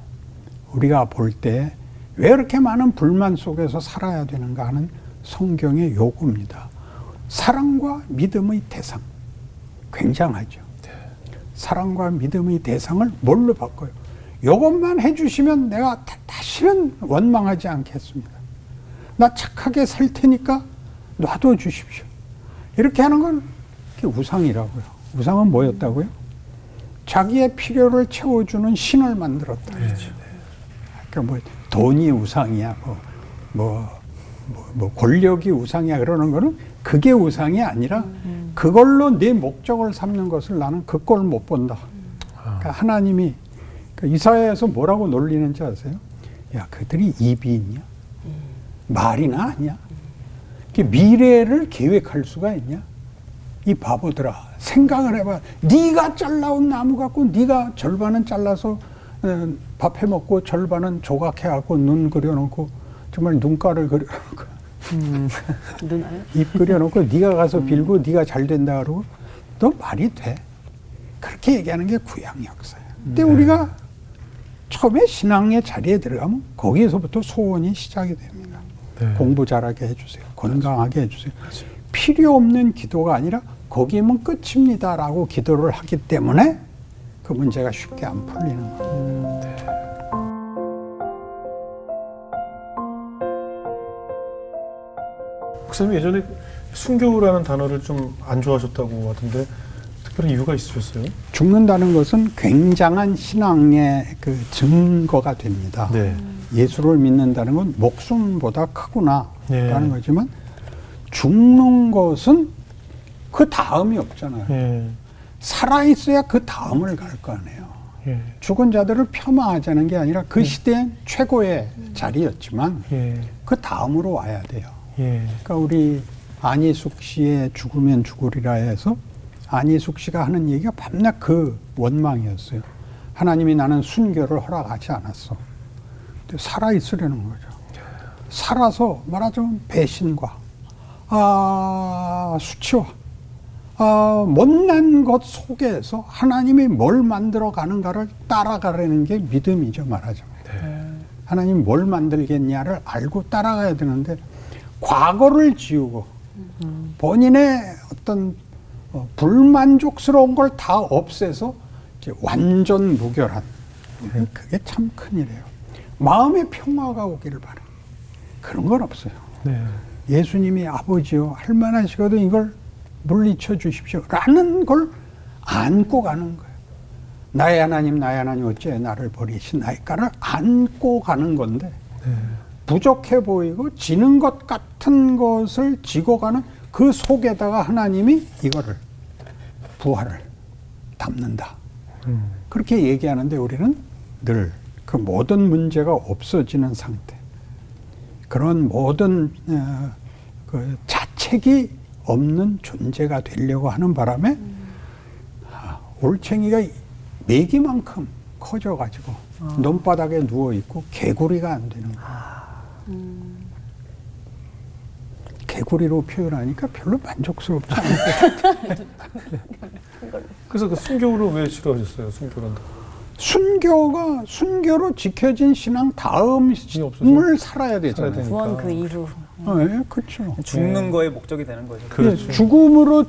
Speaker 4: 우리가 볼 때 왜 이렇게 많은 불만 속에서 살아야 되는가 하는 성경의 요구입니다. 사랑과 믿음의 대상. 굉장하죠. 사랑과 믿음의 대상을 뭘로 바꿔요? 이것만 해주시면 내가 다시는 원망하지 않겠습니다. 나 착하게 살 테니까 놔둬 주십시오. 이렇게 하는 건 그게 우상이라고요. 우상은 뭐였다고요? 자기의 필요를 채워주는 신을 만들었다. 그러니까 뭐 돈이 우상이야, 뭐 권력이 우상이야 그러는 거는 그게 우상이 아니라 그걸로 내 목적을 삼는 것을 나는 그 꼴 못 본다. 그러니까 하나님이 그러니까 이사야에서 뭐라고 놀리는지 아세요? 야, 그들이 입이 있냐? 말이나 하냐? 미래를 계획할 수가 있냐? 이 바보들아, 생각을 해봐. 네가 잘라온 나무 갖고 네가 절반은 잘라서 밥 해먹고 절반은 조각해갖고 눈 그려놓고 정말 눈가를 그려놓고
Speaker 2: 누나요?
Speaker 4: 입 그려놓고 네가 가서 빌고 네가 잘 된다 그러고 너 말이 돼? 그렇게 얘기하는 게 구약 역사예요. 근데 우리가 처음에 신앙의 자리에 들어가면 거기에서부터 소원이 시작이 됩니다.
Speaker 1: 네.
Speaker 4: 공부 잘하게 해주세요. 건강하게 해주세요. 필요 없는 기도가 아니라 거기면 끝입니다라고 기도를 하기 때문에 그 문제가 쉽게 안 풀리는 거예요.
Speaker 1: 목사님 예전에 순교라는 단어를 좀 안 좋아하셨다고 하던데 특별한 이유가 있으셨어요?
Speaker 4: 죽는다는 것은 굉장한 신앙의 그 증거가 됩니다.
Speaker 1: 네.
Speaker 4: 예수를 믿는다는 건 목숨보다 크구나라는
Speaker 1: 네.
Speaker 4: 거지만 죽는 것은 그 다음이 없잖아요.
Speaker 1: 예.
Speaker 4: 살아있어야 그 다음을 갈 거 아니에요.
Speaker 1: 예.
Speaker 4: 죽은 자들을 폄하하자는 게 아니라 그 시대엔 최고의 자리였지만
Speaker 1: 예.
Speaker 4: 그 다음으로 와야 돼요.
Speaker 1: 예.
Speaker 4: 그러니까 우리 안희숙 씨의 죽으면 죽으리라 해서 안희숙 씨가 하는 얘기가 밤낮 그 원망이었어요. 하나님이 나는 순교를 허락하지 않았어. 근데 살아있으려는 거죠. 살아서 말하자면 배신과 수치와 못난 것 속에서 하나님이 뭘 만들어 가는가를 따라가려는 게 믿음이죠, 말하자면. 하나님이 뭘 만들겠냐를 알고 따라가야 되는데 과거를 지우고 본인의 어떤 불만족스러운 걸 다 없애서 이제 완전 무결한, 그게 참 큰일이에요. 마음의 평화가 오기를 바라요. 그런 건 없어요.
Speaker 1: 네.
Speaker 4: 예수님이 아버지요, 할 만하시거든 이걸 물리쳐 주십시오 라는 걸 안고 가는 거예요. 나의 하나님 어째 나를 버리시나이까를 안고 가는 건데 부족해 보이고 지는 것 같은 것을 지고 가는 그 속에다가 하나님이 이거를 부활을 담는다. 그렇게 얘기하는데 우리는 늘 그 모든 문제가 없어지는 상태, 그런 모든 그 자책이 없는 존재가 되려고 하는 바람에 올챙이가 메기만큼 커져가지고 논바닥에 누워있고 개구리가 안 되는 거예요. 개구리로 표현하니까 별로 만족스럽지 않아요.
Speaker 1: 그래서 그 순교를 왜 싫어하셨어요? 순교란
Speaker 4: 순교로 지켜진 신앙 다음을 살아야 되잖아요.
Speaker 2: 구원 그 이후.
Speaker 4: 네, 그렇죠.
Speaker 3: 죽는 거에 목적이 되는 거죠.
Speaker 1: 그렇죠.
Speaker 4: 죽음으로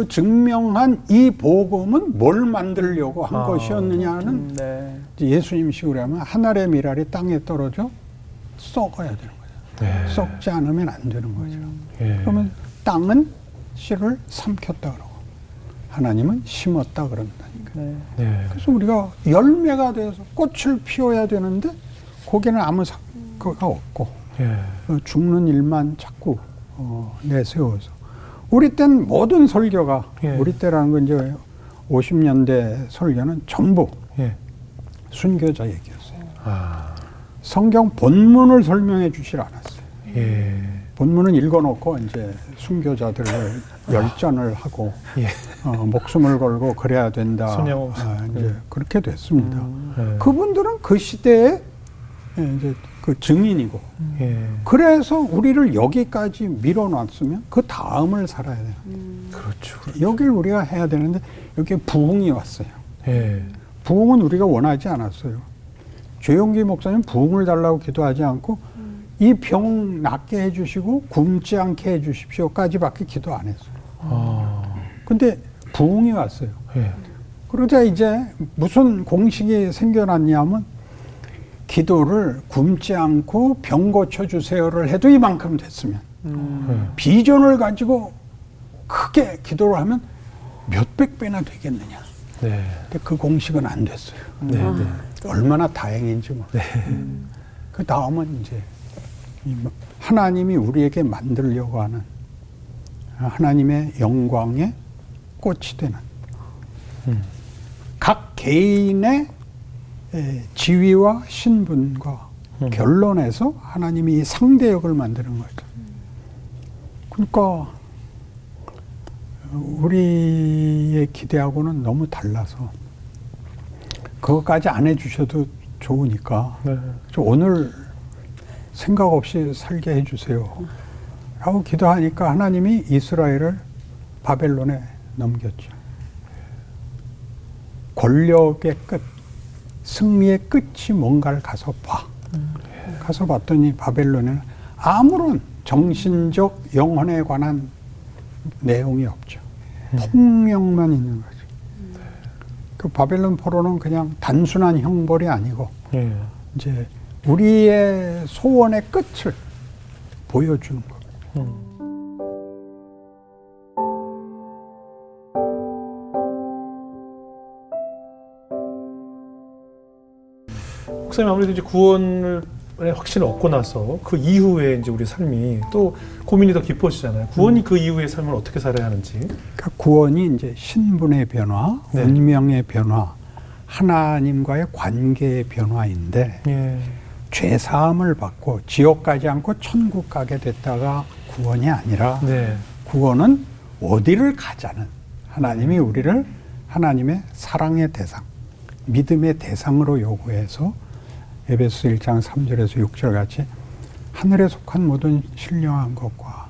Speaker 4: 증명한 이 복음은 뭘 만들려고 한 것이었느냐는
Speaker 3: 네.
Speaker 4: 예수님식으로 하면 하늘의 미랄이 땅에 떨어져 썩어야 되는 거죠.
Speaker 1: 네.
Speaker 4: 썩지 않으면 안 되는 거죠.
Speaker 1: 예.
Speaker 4: 그러면 땅은 씨를 삼켰다 그러고 하나님은 심었다 그런다니까.
Speaker 3: 네.
Speaker 1: 네.
Speaker 4: 그래서 우리가 열매가 돼서 꽃을 피워야 되는데 거기는 아무 사과가 없고
Speaker 1: 예.
Speaker 4: 죽는 일만 자꾸 내세워서 우리 땐 모든 설교가 우리 때라는 건 이제 50년대 설교는 전부 순교자 얘기였어요. 성경 본문을 설명해 주질 않았어요. 본문은 읽어놓고 이제 순교자들을 열전을 하고 목숨을 걸고 그래야 된다. 이제 그렇게 됐습니다. 그분들은 그 시대에 이제 그 증인이고 그래서 우리를 여기까지 밀어놨으면 그 다음을 살아야 돼요.
Speaker 1: 그렇죠.
Speaker 4: 여길 우리가 해야 되는데 여기에 부흥이 왔어요. 부흥은 우리가 원하지 않았어요. 조용기 목사님 부흥을 달라고 기도하지 않고 이 병 낫게 해주시고 굶지 않게 해주십시오까지밖에 기도 안 했어요. 근데 부흥이 왔어요. 그러자 이제 무슨 공식이 생겨났냐면 기도를 굶지 않고 병 고쳐주세요를 해도 이만큼 됐으면 비전을 가지고 크게 기도를 하면 몇백 배나 되겠느냐.
Speaker 1: 네.
Speaker 4: 근데 그 공식은 안 됐어요.
Speaker 1: 네. 네.
Speaker 4: 얼마나 다행인지 몰라요. 그 다음은 이제 이 하나님이 우리에게 만들려고 하는 하나님의 영광의 꽃이 되는 각 개인의 지위와 신분과 결론에서 하나님이 이 상대역을 만드는 거죠. 그러니까 우리의 기대하고는 너무 달라서 그것까지 안 해주셔도 좋으니까
Speaker 1: 네.
Speaker 4: 오늘 생각 없이 살게 해주세요 라고 기도하니까 하나님이 이스라엘을 바벨론에 넘겼죠. 권력의 끝, 승리의 끝이 뭔가를 가서 봐. 가서 봤더니 바벨론에는 아무런 정신적 영혼에 관한 내용이 없죠. 폭력만 있는 거죠. 그 바벨론 포로는 그냥 단순한 형벌이 아니고
Speaker 1: 예.
Speaker 4: 이제 우리의 소원의 끝을 보여주는 거예요.
Speaker 1: 목사님 아무래도 이제 구원의 확신을 얻고 나서 그 이후에 이제 우리 삶이 또 고민이 더 깊어지잖아요. 구원이 그 이후의 삶을 어떻게 살아야 하는지.
Speaker 4: 그러니까 구원이 이제 신분의 변화,
Speaker 1: 네.
Speaker 4: 운명의 변화, 하나님과의 관계의 변화인데
Speaker 1: 예.
Speaker 4: 죄 사함을 받고 지옥 가지 않고 천국 가게 됐다가 구원이 아니라
Speaker 1: 네.
Speaker 4: 구원은 어디를 가자는 하나님이 우리를 하나님의 사랑의 대상, 믿음의 대상으로 요구해서 에베소 1장 3절에서 6절 같이 하늘에 속한 모든 신령한 것과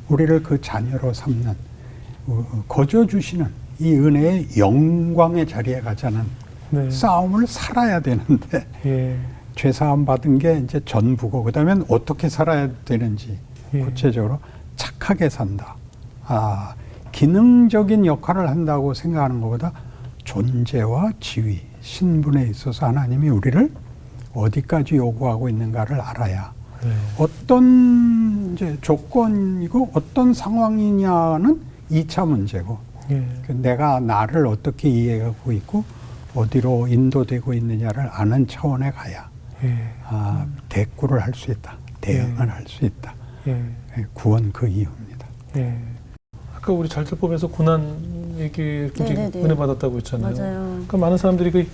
Speaker 4: 우리를 그 자녀로 삼는 거저 주시는 이 은혜의 영광의 자리에 가자는
Speaker 1: 네.
Speaker 4: 싸움을 살아야 되는데
Speaker 1: 예.
Speaker 4: 죄사함 받은 게 이제 전부고 그다음엔 어떻게 살아야 되는지
Speaker 1: 예.
Speaker 4: 구체적으로 착하게 산다. 기능적인 역할을 한다고 생각하는 것보다 존재와 지위, 신분에 있어서 하나님이 우리를 어디까지 요구하고 있는가를 알아야
Speaker 1: 네.
Speaker 4: 어떤 이제 조건이고 어떤 상황이냐는 2차 문제고
Speaker 1: 예.
Speaker 4: 내가 나를 어떻게 이해하고 있고 어디로 인도되고 있느냐를 아는 차원에 가야
Speaker 1: 예.
Speaker 4: 대꾸를 할 수 있다. 대응을 할 수 있다.
Speaker 1: 예.
Speaker 4: 구원 그 이유입니다.
Speaker 1: 예. 아까 우리 잘들법에서 고난 얘기 굉장히
Speaker 2: 네네네.
Speaker 1: 은혜 받았다고 했잖아요.
Speaker 2: 맞아요.
Speaker 1: 그러니까 많은 사람들이 그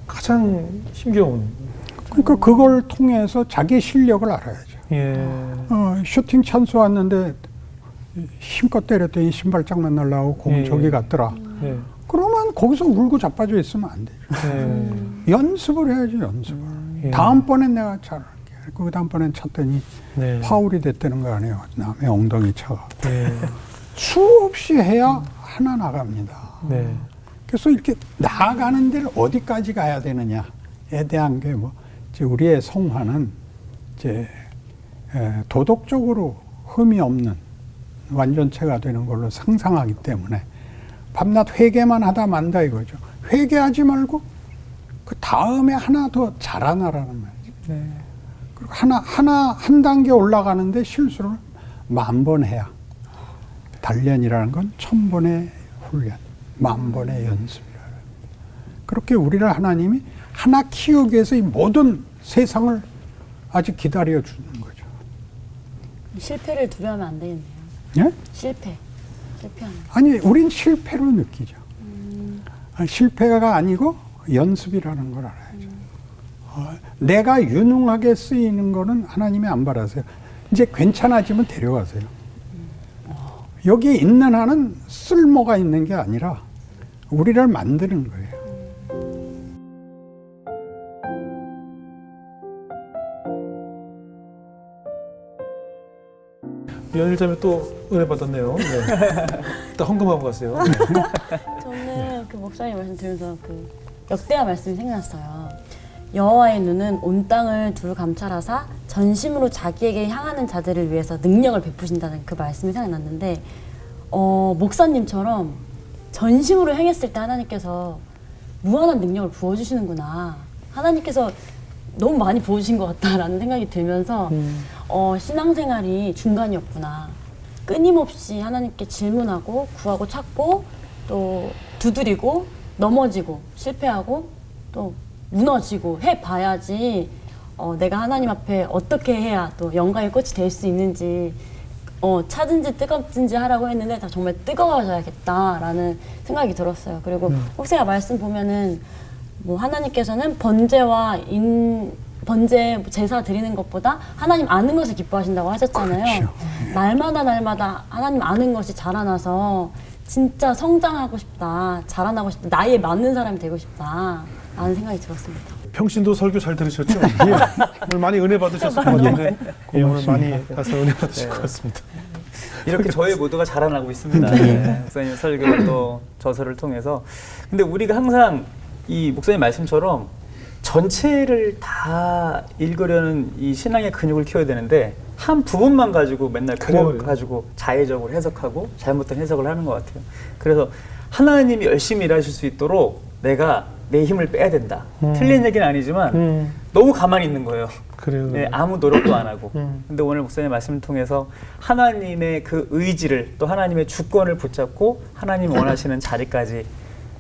Speaker 1: 가장 힘겨운
Speaker 4: 그러니까 그걸 통해서 자기 실력을 알아야죠.
Speaker 1: 예.
Speaker 4: 슈팅 찬스 왔는데 힘껏 때렸더니 신발장만 날라오고 공
Speaker 1: 예.
Speaker 4: 저기 갔더라.
Speaker 1: 예.
Speaker 4: 그러면 거기서 울고 자빠져 있으면 안 되죠.
Speaker 1: 예.
Speaker 4: 연습을 해야지, 연습을.
Speaker 1: 예.
Speaker 4: 다음번엔 내가 잘할게. 그 다음번엔 찼더니
Speaker 1: 네.
Speaker 4: 파울이 됐다는 거 아니에요. 남의 엉덩이 차가.
Speaker 1: 예.
Speaker 4: 수없이 해야 하나 나갑니다.
Speaker 1: 네.
Speaker 4: 그래서 이렇게 나아가는 데를 어디까지 가야 되느냐에 대한 게 뭐, 이제 우리의 성화는 이제 도덕적으로 흠이 없는 완전체가 되는 걸로 상상하기 때문에 밤낮 회개만 하다 만다 이거죠. 회개하지 말고 그 다음에 하나 더 자라나라는 말이죠.
Speaker 1: 네.
Speaker 4: 그리고 한 단계 올라가는데 실수를 10,000번 해야. 단련이라는 건 1000번의 훈련, 10,000번의 연습이라는. 그렇게 우리를 하나님이 하나 키우기 위해서 이 모든 세상을 아직 기다려 주는 거죠.
Speaker 2: 실패를 두려워하면 안 되겠네요.
Speaker 4: 예?
Speaker 2: 실패하는.
Speaker 4: 아니, 우린 실패로 느끼죠. 실패가 아니고 연습이라는 걸 알아야죠. 내가 유능하게 쓰이는 거는 하나님이 안 바라세요. 이제 괜찮아지면 데려가세요. 여기 있는 한은 쓸모가 있는 게 아니라 우리를 만드는 거예요.
Speaker 1: 연일자매 또 은혜 받았네요. 네. 일단 헌금하고 가세요. 네.
Speaker 2: 저는 그 목사님 말씀 들으면서 그 역대하 말씀이 생각났어요. 여호와의 눈은 온 땅을 두루 감찰하사 전심으로 자기에게 향하는 자들을 위해서 능력을 베푸신다는 그 말씀이 생각났는데 목사님처럼 전심으로 행했을 때 하나님께서 무한한 능력을 부어주시는구나. 하나님께서 너무 많이 부어주신 것 같다라는 생각이 들면서 신앙생활이 중간이었구나. 끊임없이 하나님께 질문하고 구하고 찾고 또 두드리고 넘어지고 실패하고 또 무너지고 해봐야지 내가 하나님 앞에 어떻게 해야 또 영광의 꽃이 될 수 있는지 차든지 뜨겁든지 하라고 했는데 다 정말 뜨거워져야겠다라는 생각이 들었어요. 그리고 혹시나 말씀 보면은 뭐 하나님께서는 번제 제사 드리는 것보다 하나님 아는 것을 기뻐하신다고 하셨잖아요.
Speaker 4: 그렇죠.
Speaker 2: 날마다 하나님 아는 것이 자라나서 진짜 성장하고 싶다, 자라나고 싶다, 나이에 맞는 사람이 되고 싶다 라는 생각이 들었습니다.
Speaker 1: 평신도 설교 잘 들으셨죠? 예. 오늘 많이 은혜 받으셨을 것 같은데 예, 오늘 많이 가서 은혜 받으실 것 같습니다.
Speaker 3: 이렇게 저희 모두가 자라나고 있습니다. 네. 목사님 설교 또 저서를 통해서. 근데 우리가 항상 이 목사님 말씀처럼 전체를 다 읽으려는 이 신앙의 근육을 키워야 되는데 한 부분만 가지고 맨날 그거 가지고 자의적으로 해석하고 잘못된 해석을 하는 것 같아요. 그래서 하나님이 열심히 일하실 수 있도록 내가 내 힘을 빼야 된다. 틀린 얘기는 아니지만 너무 가만히 있는 거예요.
Speaker 1: 그래요.
Speaker 3: 네, 아무 노력도 안 하고. 근데 오늘 목사님 말씀을 통해서 하나님의 그 의지를 또 하나님의 주권을 붙잡고 하나님이 원하시는 자리까지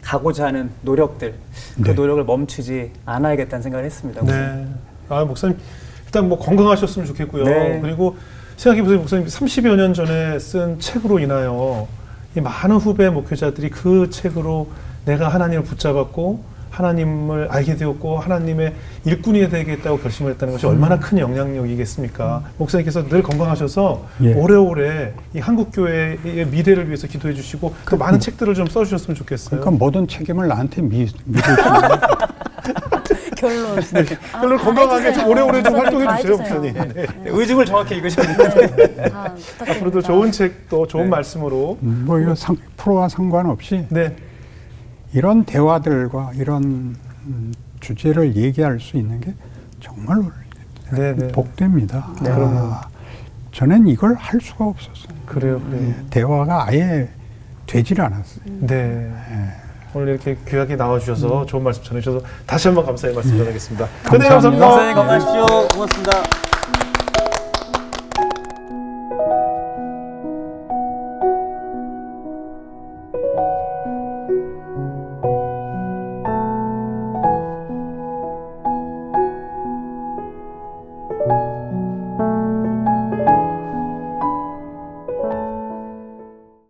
Speaker 3: 가고자 하는 노력들, 그
Speaker 4: 네.
Speaker 3: 노력을 멈추지 않아야겠다는 생각을 했습니다.
Speaker 1: 네. 아, 목사님 일단 뭐 건강하셨으면 좋겠고요.
Speaker 3: 네.
Speaker 1: 그리고 생각해보세요. 목사님 30여 년 전에 쓴 책으로 인하여 이 많은 후배 목회자들이 그 책으로 내가 하나님을 붙잡았고 하나님을 알게 되었고 하나님의 일꾼이 되겠다고 결심을 했다는 것이 얼마나 큰 영향력이겠습니까? 목사님께서 늘 건강하셔서
Speaker 4: 예.
Speaker 1: 오래오래 이 한국교회의 미래를 위해서 기도해 주시고 또 많은 책들을 좀 써주셨으면 좋겠어요.
Speaker 4: 그러니까 모든 책임을 나한테 믿으시는
Speaker 2: 결론.
Speaker 1: 결론 건강하게 좀 오래오래 좀 활동해
Speaker 2: 다
Speaker 1: 주세요,
Speaker 2: 해주세요.
Speaker 1: 목사님. 네.
Speaker 3: 의중을 정확히 읽으셔야 돼요.
Speaker 2: 다 부탁드립니다.
Speaker 1: 앞으로도 좋은 책 또 좋은
Speaker 3: 네.
Speaker 1: 말씀으로
Speaker 4: 뭐 이거 프로와 상관없이
Speaker 1: 네.
Speaker 4: 이런 대화들과 이런 주제를 얘기할 수 있는 게 정말
Speaker 1: 네, 네.
Speaker 4: 복됩니다.
Speaker 1: 네, 그럼요.
Speaker 4: 저는 이걸 할 수가 없었어요.
Speaker 1: 그래요. 네.
Speaker 4: 대화가 아예 되질 않았어요.
Speaker 1: 네. 오늘 이렇게 귀하게 나와주셔서 좋은 말씀 전해주셔서 다시 한번 감사의 말씀 전하겠습니다.
Speaker 4: 감사합니다.
Speaker 1: 감사합니다.
Speaker 3: 목사님 건강하십시오. 고맙습니다.